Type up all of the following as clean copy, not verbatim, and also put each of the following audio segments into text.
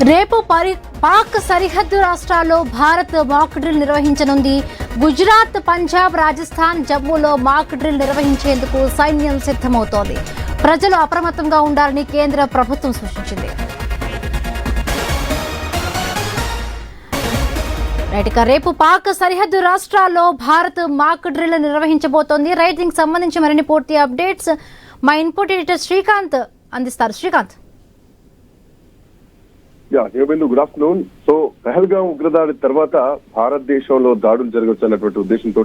రేపు పాక్ సరిహద్దు రాష్ట్రాల్లో భారత్ మాక్ డ్రిల్ నిర్వహించనుంది. గుజరాత్, పంజాబ్, రాజస్థాన్, జమ్మూలో మాక్ డ్రిల్ నిర్వహించేందుకు సైన్యం సిద్ధమవుతోంది. ప్రజలు అప్రమత్తంగా ఉండాలని కేంద్ర ప్రభుత్వం సూచించింది. రేపు పాక్ సరిహద్దు రాష్ట్రాల్లో భారత్ మాక్ డ్రిల్ నిర్వహించబోతోంది. దీనికి సంబంధించి మరిన్ని పూర్తి అప్డేట్స్ మా ఇన్పుట్ ఎడిటర్ శ్రీకాంత్ అందిస్తారు. Srikanth. Good afternoon. So Pahalgam ఉగ్రదాడి తర్వాత భారతదేశంలో దాడులు జరగవచ్చు అన్నటువంటి ఉద్దేశంతో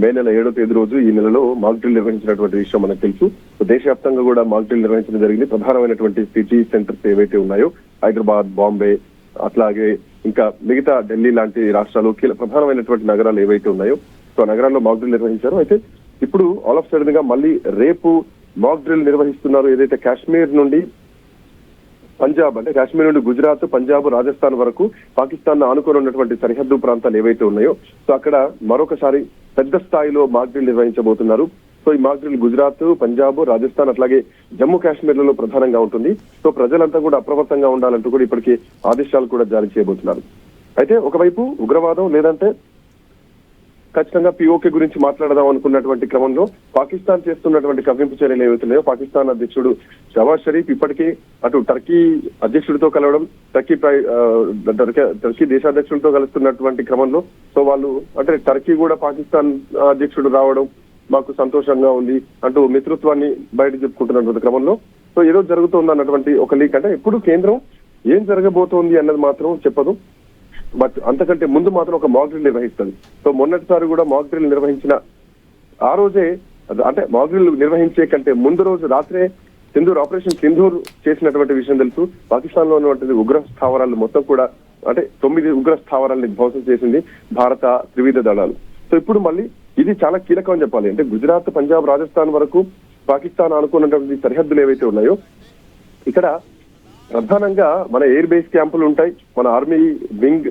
మే నెల 7వ తేదీ రోజు ఈ నెలలో మాక్ డ్రిల్ నిర్వహించినటువంటి విషయం మనకు తెలుసు. దేశవ్యాప్తంగా కూడా మాక్ డ్రిల్ నిర్వహించడం జరిగింది. ప్రధానమైనటువంటి సిటీ సెంటర్స్ ఏవైతే ఉన్నాయో హైదరాబాద్, బాంబే, అట్లాగే ఇంకా మిగతా ఢిల్లీ లాంటి రాష్ట్రాలు ప్రధానమైనటువంటి నగరాలు ఏవైతే ఉన్నాయో సో నగరాల్లో మాక్ డ్రిల్ నిర్వహించారు. అయితే ఇప్పుడు ఆల్ ఆఫ్ సడన్ గా మళ్ళీ రేపు మాక్ డ్రిల్ నిర్వహిస్తున్నారు. ఏదైతే కాశ్మీర్ నుండి పంజాబ్, అంటే కాశ్మీర్ నుండి గుజరాత్, పంజాబ్, రాజస్థాన్ వరకు పాకిస్తాన్ ఆనుకొని ఉన్నటువంటి సరిహద్దు ప్రాంతాలు ఏవైతే ఉన్నాయో సో అక్కడ మరొకసారి పెద్ద స్థాయిలో మాక్ డ్రిల్ నిర్వహించబోతున్నారు. సో ఈ మాక్ డ్రిల్ గుజరాత్, పంజాబ్, రాజస్థాన్ అట్లాగే జమ్మూ కాశ్మీర్లలో ప్రధానంగా ఉంటుంది. సో ప్రజలంతా కూడా అప్రమత్తంగా ఉండాలంటూ కూడా ఇప్పటికే ఆదేశాలు కూడా జారీ చేయబోతున్నారు. అయితే ఒకవైపు ఉగ్రవాదం లేదంటే ఖచ్చితంగా పిఓకే గురించి మాట్లాడదాం అనుకున్నటువంటి క్రమంలో పాకిస్తాన్ చేస్తున్నటువంటి కవ్వింపు చర్యలు ఏవైతున్నాయో పాకిస్తాన్ అధ్యక్షుడు షవాజ్ షరీఫ్ ఇప్పటికే అటు టర్కీ అధ్యక్షుడితో కలవడం, టర్కీ దేశాధ్యక్షుడితో కలుస్తున్నటువంటి క్రమంలో సో వాళ్ళు అంటే టర్కీ కూడా పాకిస్తాన్ అధ్యక్షుడు రావడం మాకు సంతోషంగా ఉంది అంటూ మిత్రత్వాన్ని బయట చెప్పుకుంటున్నటువంటి క్రమంలో సో ఏదో జరుగుతుంది అన్నటువంటి ఒక లీక్. అంటే ఎప్పుడు కేంద్రం ఏం జరగబోతోంది అన్నది మాత్రం చెప్పదు, బట్ అంతకంటే ముందు మాత్రం ఒక మాక్ డ్రిల్ నిర్వహిస్తుంది. సో మొన్నటిసారి కూడా మాక్ డ్రిల్ నిర్వహించిన ఆ రోజే, అంటే మాక్ డ్రిల్ నిర్వహించే కంటే ముందు రోజు రాత్రే ఆపరేషన్ సింధూర్ చేసినటువంటి విషయం తెలుసు. పాకిస్తాన్ లో ఉన్నటువంటి ఉగ్ర స్థావరాలు మొత్తం కూడా అంటే 9 ఉగ్ర స్థావరాలని ధ్వంసం చేసింది భారత త్రివిధ దళాలు. సో ఇప్పుడు మళ్ళీ ఇది చాలా కీలకం అని చెప్పాలి. అంటే గుజరాత్, పంజాబ్, రాజస్థాన్ వరకు పాకిస్తాన్ అనుకున్నటువంటి సరిహద్దులు ఏవైతే ఉన్నాయో ఇక్కడ ప్రధానంగా మన ఎయిర్ బేస్ క్యాంపులు ఉంటాయి, మన ఆర్మీ వింగ్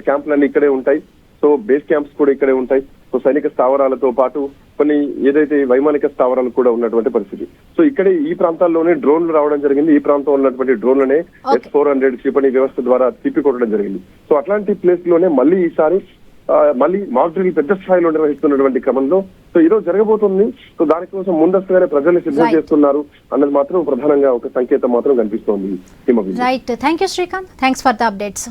క్యాంపులన్నీ ఇక్కడే ఉంటాయి. సో బేస్ క్యాంప్స్ కూడా ఇక్కడే ఉంటాయి. సో సైనిక స్థావరాలతో పాటు కొన్ని ఏదైతే వైమానిక స్థావరాలు కూడా ఉన్నటువంటి పరిస్థితి. సో ఇక్కడే ఈ ప్రాంతాల్లోనే డ్రోన్లు రావడం జరిగింది. ఈ ప్రాంతంలో ఉన్నటువంటి డ్రోన్లనే S-400 క్షిపణి వ్యవస్థ ద్వారా తిప్పికొట్టడం జరిగింది. సో అట్లాంటి ప్లేస్ లోనే మళ్ళీ ఈసారి మళ్ళీ మాక్ డ్రిల్ పెద్ద స్థాయిలో నిర్వహిస్తున్నటువంటి క్రమంలో సో ఈరోజు జరగబోతుంది. సో దానికోసం ముందస్తుగానే ప్రజల్ని సిద్ధం చేస్తున్నారు అన్నది మాత్రం ప్రధానంగా ఒక సంకేతం మాత్రం కనిపిస్తోంది. Right, thank you Srikanth, thanks for the updates.